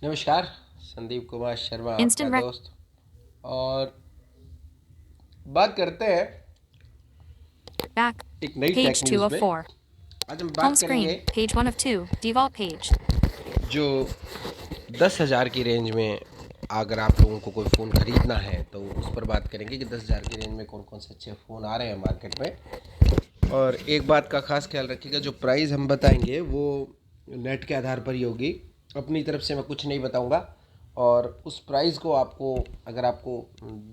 नमस्कार। संदीप कुमार शर्मा आपका Instant rec दोस्त। और बात करते हैं back. एक नई टेक Page 2 न्यूज़ of में। 4. आज हम Home बात करेंगे screen. Page 1 of 2. Default page. जो 10,000 की रेंज में अगर आप लोगों को कोई फ़ोन ख़रीदना है तो उस पर बात करेंगे कि 10,000 की रेंज में कौन कौन से अच्छे फ़ोन आ रहे हैं मार्केट में। और एक बात का ख़ास ख्याल रखिएगा, जो प्राइस हम बताएंगे वो नेट के आधार पर ही होगी। अपनी तरफ से मैं कुछ नहीं बताऊंगा। और उस प्राइस को आपको, अगर आपको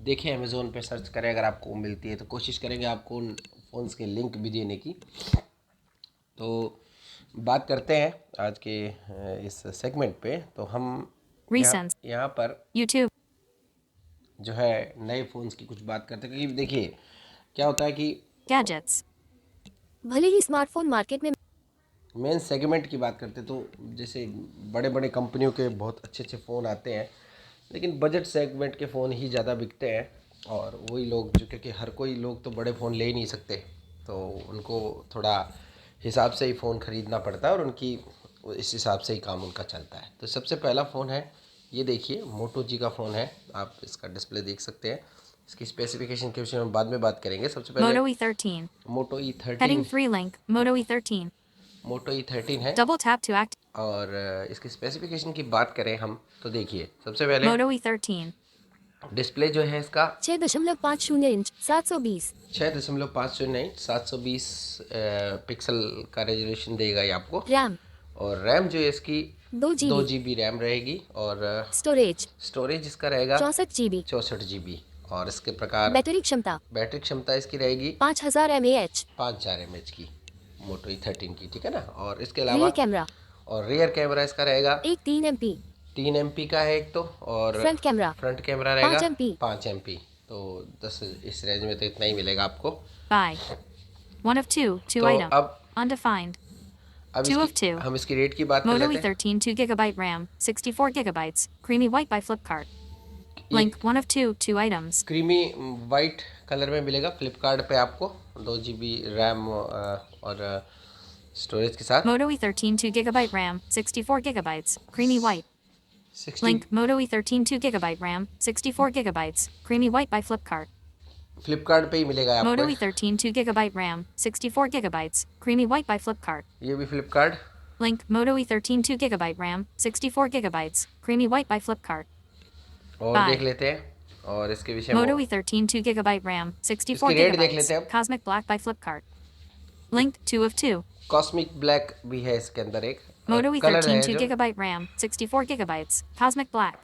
देखें अमेज़ोन पे सर्च करें, अगर आपको मिलती है तो कोशिश करेंगे आपको उन फ़ोन्स के लिंक भी देने की। तो बात करते हैं आज के इस सेगमेंट पे। तो हम यहाँ Recents. यहाँ पर YouTube. जो है नए फ़ोन्स की कुछ बात करते हैं, क्योंकि देखिए क्या होता है कि Gadgets. भले ही स्मार्टफोन मार्केट में मेन सेगमेंट की बात करते तो जैसे बड़े बड़े कंपनियों के बहुत अच्छे अच्छे फ़ोन आते हैं, लेकिन बजट सेगमेंट के फ़ोन ही ज़्यादा बिकते हैं। और वही लोग जो, क्योंकि हर कोई लोग तो बड़े फ़ोन ले ही नहीं सकते, तो उनको थोड़ा हिसाब से ही फ़ोन ख़रीदना पड़ता है और उनकी इस हिसाब से ही काम उनका चलता है। तो सबसे पहला फ़ोन है, ये देखिए मोटो जी का फ़ोन है। आप इसका डिस्प्ले देख सकते हैं। इसकी स्पेसिफिकेशन के विषय में बाद में बात करेंगे। सबसे पहले Moto E13. मोटो ई Heading thirteen 3 link. Moto E13. मोटो ई थर्टीन है। Double tap to act. और इसकी स्पेसिफिकेशन की बात करें हम तो देखिए सबसे पहले Moto E13. डिस्प्ले जो है इसका 6.50 इंच 720 6.50 पिक्सल का रेजोल्यूशन देगा ये आपको। रैम और रैम जो है इसकी 2 2 GB GB रैम रहेगी। और स्टोरेज स्टोरेज इसका रहेगा 64 GB 64 GB। और इसके प्रकार बैटरी क्षमता इसकी रहेगी 5000 mAh 5,000 mAh की, मोटो ई थर्टीन की, ठीक है ना। और इसके रियर अलावा कैमरा और रियर कैमरा इसका रहेगा एक 3 MP 3 MP का है एक तो। और फ्रंट कैमरा फ्रंट कैमरा रहेगा 5 MP 5 MP। तो 10 इस रेंज में तो इतना ही मिलेगा आपको। Buy. 1 of 2. 2 तो item. Undefined. अब 2 इसकी of 2. हम इसकी रेट की बात कर Moto लेते हैं। E13 2GB RAM. 64 gigabytes. Creamy white by Flipkart. ये Link 1 of 2. 2 items. Creamy white colour में मिलेगा फ्लिपकार्ट पे आपको, 2 GB रैम और स्टोरेज के साथ। Moto E13 2GB RAM. 64 gigabytes. Creamy white. 60 Link Moto E13 2GB RAM. 64 gigabytes. Creamy white by Flipkart. Flipkart पे ही मिलेगा आपको। Moto E13 2GB RAM. 64 gigabytes. Creamy white by Flipkart. ये भी Flipkart. Link Moto E13 2GB RAM. 64 gigabytes. Creamy white by Flipkart. और देख Buy. लेते हैं और इसके विषय में Moto E13 2GB RAM. 64 इसकी रेट देख gigabytes. लेते हैं अब। Cosmic Black by Flipkart. Link 2 of 2. Cosmic black भी है इसके अंदर एक Moto कलर E13 है जो 2GB RAM. 64 gigabytes. Cosmic Black.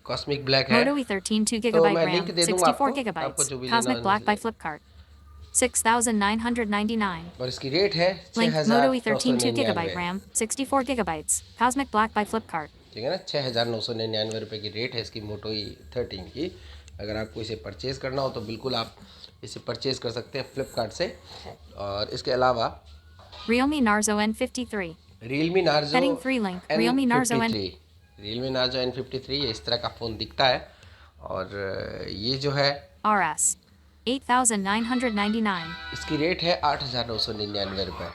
Cosmic black है। Moto E13 तो 2GB मैं लिंक RAM. दे दूंगा 64 आपको gigabytes. जो भी लेना Cosmic Black by Flipkart. 6,999. और इसकी रेट है Link Moto 6,999। E13 2GB RAM. 64 gigabytes. Cosmic Black by Flipkart. ठीक है ना, 6,999 रुपये की रेट है इसकी मोटो ई थर्टीन की। अगर आपको इसे परचेज़ करना हो तो बिल्कुल आप इसे परचेज़ कर सकते हैं फ्लिपकार्ट से। और इसके अलावा Realme Narzo N53. Realme Narzo Heading 3 link. Realme Narzo N. Realme Narzo N53 इस तरह का फ़ोन दिखता है। और ये जो है RS. 8,999. इसकी रेट है 8,999 रुपये,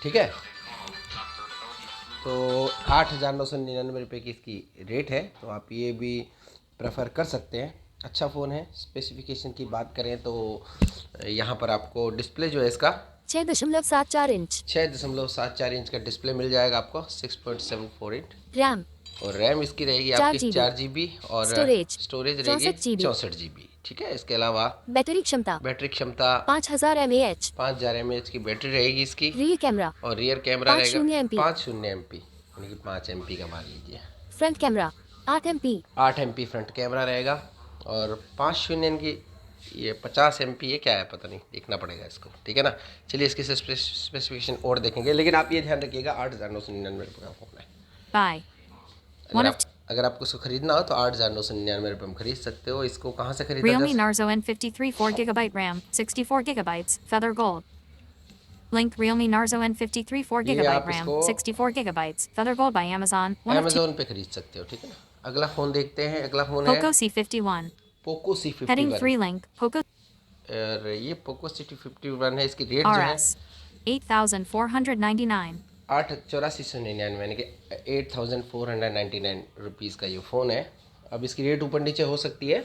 ठीक है। तो 8,999 रुपये की इसकी रेट है, तो आप ये भी प्रेफर कर सकते हैं। अच्छा फ़ोन है। स्पेसिफिकेशन की बात करें तो यहाँ पर आपको डिस्प्ले जो है इसका 6.74 इंच 6.74 इंच का डिस्प्ले मिल जाएगा आपको, 6.74 इंच। रैम और रैम इसकी रहेगी 4 आपकी GB 4 GB। और स्टोरेज स्टोरेज रहेगी 64 GB 64 GB, ठीक है। इसके अलावा बैटरी क्षमता बैटरी क्षमता 5000 mAh 5,000 mAh की बैटरी रहेगी इसकी। रियर कैमरा और रियर कैमरा रहेगा 50 MP 50 MP, यानी कि 5 MP का मान लीजिए। Front camera 8 MP 8 MP front camera रहेगा। और 5 शून्य की ये 50 MP ये क्या है पता नहीं, देखना पड़ेगा इसको, ठीक है ना। चलिए इसकी स्पेसिफिकेशन और देखेंगे, लेकिन आप ये ध्यान रखिएगा 8,999 रुपये का फ़ोन है। Buy. One of 2. अगर आपको इसको खरीदना हो तो 8,999 रुपये में खरीद सकते हो। इसको कहाँ से खरीदा Realme जा Narzo N53 4GB RAM. 64 gigabytes. Feather Gold. Link Realme Narzo N53 ये 4GB आप RAM. इसको 64 gigabytes. Feather Gold by Amazon. One of 2. Amazon पे खरीद सकते हो, ठीक है ना। अगला फ़ोन देखते हैं। अगला फ़ोन है Poco C51. Poco Heading C51। 3 link. Poco और ये पोको C51 है। इसकी रेट जो है RS. 8,499. 8,84,999 यानी कि 8,499 रुपीज़ का ये फ़ोन है। अब इसकी रेट ऊपर नीचे हो सकती है।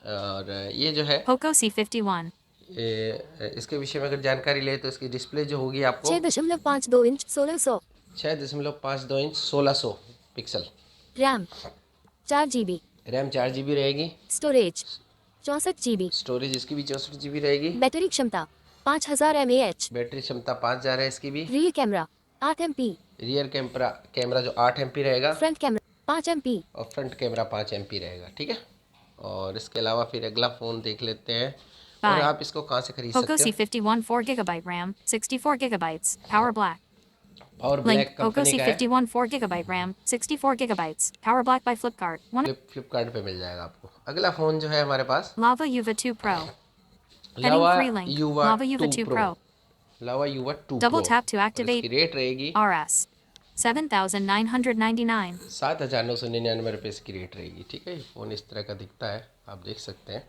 और ये जो है Poco C51. इसके विषय में अगर जानकारी ले तो इसकी डिस्प्ले जो होगी आपको 6.52 inch 1600 6.52 inch 1600 pixel, RAM 4 GB, RAM 4 GB रहेगी, स्टोरेज 64 GB, स्टोरेज इसकी भी 64 GB रहेगी, बैटरी क्षमता 5000 mAh, बैटरी क्षमता 5000 है इसकी भी, rear camera 8 MP, rear camera जो 8 MP रहेगा फ्रंट कैमरा 5 MP, और फ्रंट कैमरा 5 MP रहेगा। ठीक है। और इसके अलावा फिर अगला फ़ोन देख लेते हैं। और Bye. आप इसको कहाँ से खरीद Poco सकते हो? C51 4GB RAM, 64 gigabytes, Power Black. और Link ब्लैक Poco कंपनी का है, C51 4GB RAM, 64 gigabytes, Power Black by Flipkart. One Flipkart पे मिल जाएगा आपको। अगला फ़ोन जो है हमारे पास Lava Uva 2 Pro. Heading लावा 3 link. युवा Lava Uva 2 2 Pro. Pro, लावा युवा 2 Double Pro। tap to और activate. इसकी रेट रहेगी RS 7,999. 7,999 रुपये इसकी रेट रहेगी। ठीक है। फ़ोन इस तरह का दिखता है, आप देख सकते हैं।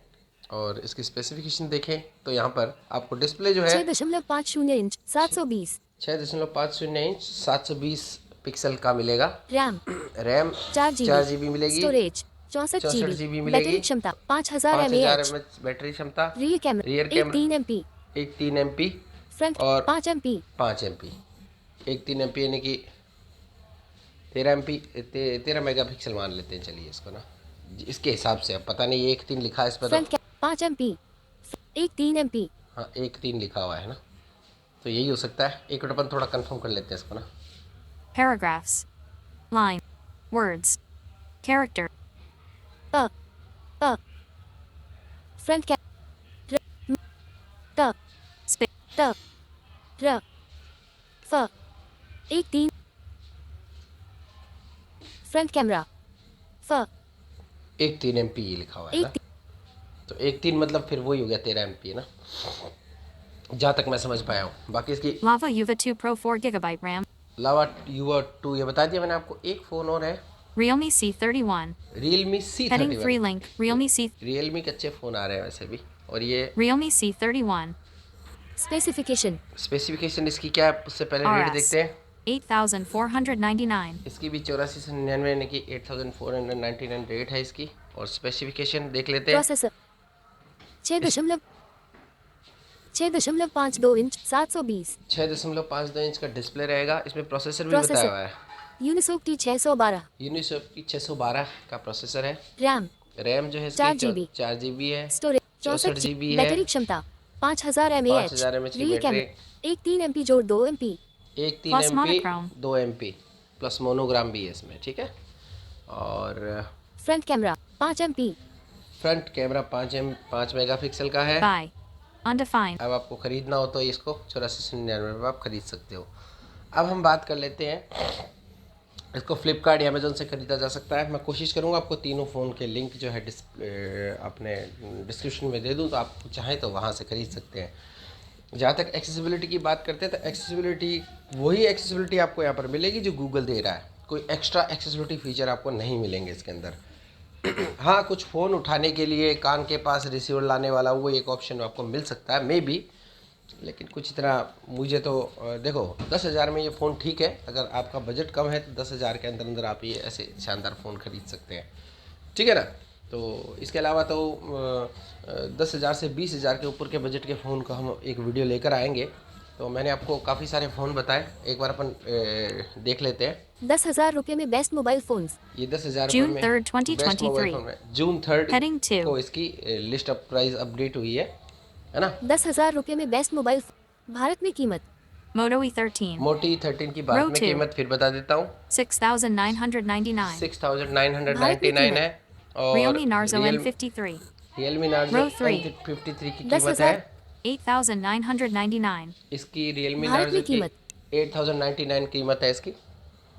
और इसकी स्पेसिफिकेशन देखें तो यहाँ पर आपको डिस्प्ले जो है 6.50 इंच 720, 6.50 इंच 720 पिक्सल का मिलेगा, रैम रैम 4 4 GB, GB मिलेगी, स्टोरेज 64 64 GB, GB मिलेगी, बैटरी क्षमता 5000 5000 mAh, mAh बैटरी क्षमता, रियर कैमरा रियर एक कैमरा 3 MP, एक 3 MP फ्रंट और 5 MP, 5 MP, एक 3 MP यानी कि 13 MP 13 मेगापिक्सल मान लेते हैं चलिए इसको ना, इसके हिसाब से। अब पता नहीं एक 3 लिखा है इस पर फ्रंट तो, 5 MP, एक 3 MP, हाँ 1-3 लिखा हुआ है ना, तो यही हो सकता है। एक मिनट अपन थोड़ा कंफर्म कर लेते हैं इसको ना। Paragraphs. Line. Words. Character. A front camera त Space. त र फ एक 3, फ्रंट कैमरा फ 1-3 MP ये लिखा हुआ है एक ना, तो 1-3 मतलब फिर वही हो गया 13 MP ना, जहाँ तक मैं समझ पाया हूँ। बाकी इसकी Lava Uva 2 Pro 4GB RAM. लावा युवा 2 ये बता दिया मैंने आपको। एक फ़ोन और है Realme C31. Realme Heading 3 C31। link. Realme C. Realme के अच्छे फ़ोन आ रहे हैं वैसे भी। और ये Realme C31. स्पेसिफिकेशन स्पेसिफिकेशन इसकी क्या है उससे पहले रेट RS देखते हैं। 8,499. इसकी भी 8499 यानी कि 8,499 रेट है इसकी। और स्पेसिफिकेशन देख लेते हैं। प्रोसेसर 6.52 इंच 720, 6.52 इंच का डिस्प्ले रहेगा। इसमें प्रोसेसर भी प्रोसेसर बताया हुआ है, यूनिसोक T612, यूनिसॉक की 612 का प्रोसेसर है। रैम रैम जो है 4 GB, 4 GB है, स्टोरेज 64 64 GB है, बैटरी क्षमता 5000 mAh, 5000 mAh की रियर बैटरी, कैमरा एक 3 MP जोड़ 2 MP, एक 3 Plus MP monochrome. 2 MP plus monogram भी है इसमें। ठीक है। और front camera 5 MP, front camera 5 megapixel का है। Buy. Undefined. अब आपको ख़रीदना हो तो इसको 8499 में आप ख़रीद सकते हो। अब हम बात कर लेते हैं, इसको फ्लिपकार्ट या अमेज़ोन से ख़रीदा जा सकता है। मैं कोशिश करूँगा आपको तीनों फ़ोन के लिंक जो है अपने डिस्क्रिप्शन में दे दूँ, तो आप चाहें तो वहाँ से ख़रीद सकते हैं। जहाँ तक एक्सेसिबिलिटी की बात करते हैं तो एक्सेसिबिलिटी वही एक्सेसिबिलिटी आपको यहाँ पर मिलेगी जो गूगल दे रहा है। कोई एक्स्ट्रा एक्सेसिबिलिटी फ़ीचर आपको नहीं मिलेंगे इसके अंदर। हाँ, कुछ फ़ोन उठाने के लिए कान के पास रिसीवर लाने वाला वो एक ऑप्शन आपको मिल सकता है मे बी, लेकिन कुछ इतना मुझे तो देखो 10,000 में ये फ़ोन ठीक है। अगर आपका बजट कम है तो 10,000 के अंदर अंदर आप ये ऐसे शानदार फ़ोन ख़रीद सकते हैं। ठीक है ना। तो इसके अलावा तो 10,000 से 20,000 के ऊपर के बजट के फ़ोन का हम एक वीडियो लेकर आएंगे। तो मैंने आपको काफ़ी सारे फ़ोन बताए, एक बार अपन देख लेते हैं। 10,000 रुपये में बेस्ट मोबाइल फोन्स, ये 10,000 June में 3rd, बेस्ट मोबाइल 2023. फ़ोन में जून 3 Heading 2. को इसकी लिस्ट ऑफ प्राइस अपडेट हुई है ना। 10,000 रुपये में बेस्ट मोबाइल भारत में कीमत Moto E13. मोटी 13 की बात Row में 2. कीमत फिर बता देता हूँ, 6,999. 6,999 है। और Realme Narzo N53. Realme Narzo Row 3. N53 की 10,000 कीमत है। 8,999. इसकी रियलमी भारत नार्जो में की कीमत 8,099 कीमत है इसकी,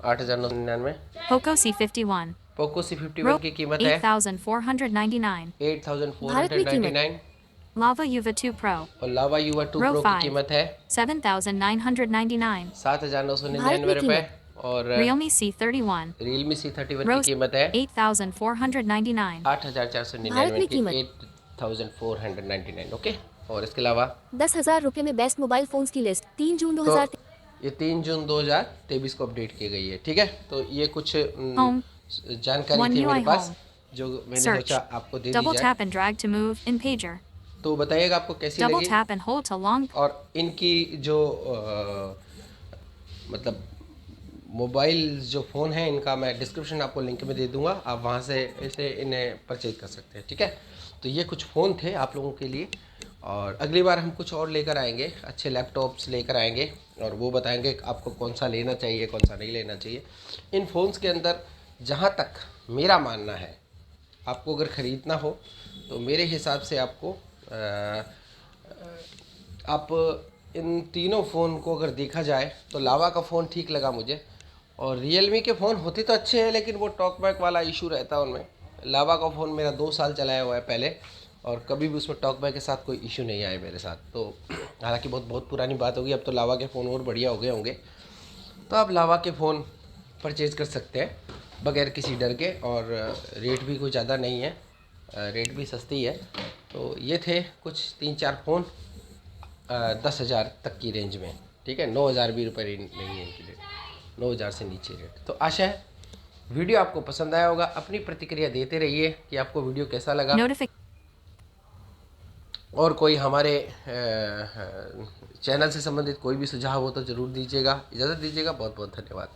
8,999। Poco C51. Poco Row C51 की कीमत है 8,499. 8,499। Lava Uva 2 Pro. और लावा युवा 2 Row प्रो की 5. कीमत है 7,999. 7,999 में रुपये। और Realme C31. Realme C31 Row की कीमत है 8,499. 8,499 भारत में की कीमत 8,499। ओके। और इसके अलावा 10,000 रुपये में बेस्ट मोबाइल फोन्स की लिस्ट 3 जून तो 2000 ये 3 जून 2023 को अपडेट की गई है। ठीक है, तो ये कुछ Home. जानकारी One थी UI मेरे पास home. जो मैंने Search. सोचा आपको दे दी Double जाए। tap and drag to move in pager. तो बताइएगा आपको कैसी Double लगी। tap and hold to long. और इनकी जो मतलब मोबाइल जो फ़ोन है इनका मैं डिस्क्रिप्शन आपको लिंक में दे दूंगा, आप वहाँ से इसे इन्हें परचेज कर सकते हैं। ठीक है, तो ये कुछ फ़ोन थे आप लोगों के लिए, और अगली बार हम कुछ और लेकर आएंगे, अच्छे लैपटॉप्स लेकर आएंगे और वो बताएंगे आपको कौन सा लेना चाहिए कौन सा नहीं लेना चाहिए। इन फ़ोन्स के अंदर जहाँ तक मेरा मानना है, आपको अगर ख़रीदना हो तो मेरे हिसाब से आपको आप इन तीनों फ़ोन को अगर देखा जाए तो लावा का फ़ोन ठीक लगा मुझे, और रियलमी के फ़ोन होते तो अच्छे हैं लेकिन वो टॉकबैक वाला इशू रहता है उनमें। लावा का फ़ोन मेरा 2 साल चलाया हुआ है पहले, और कभी भी उसमें टॉकबैक के साथ कोई इशू नहीं आया मेरे साथ। तो हालांकि बहुत बहुत पुरानी बात होगी, अब तो लावा के फ़ोन और बढ़िया हो गए होंगे, तो आप लावा के फ़ोन परचेज़ कर सकते हैं बगैर किसी डर के, और रेट भी कोई ज़्यादा नहीं है, रेट भी सस्ती है। तो ये थे कुछ 3-4 फ़ोन 10,000 तक की रेंज में। ठीक है, 9,000 भी रुपये नहीं है इनकी रेट, 9,000 से नीचे रेट। तो आशा है वीडियो आपको पसंद आया होगा। अपनी प्रतिक्रिया देते रहिए कि आपको वीडियो कैसा लगा, Notification. और कोई हमारे चैनल से संबंधित कोई भी सुझाव हो तो ज़रूर दीजिएगा। इजाज़त दीजिएगा, बहुत बहुत धन्यवाद।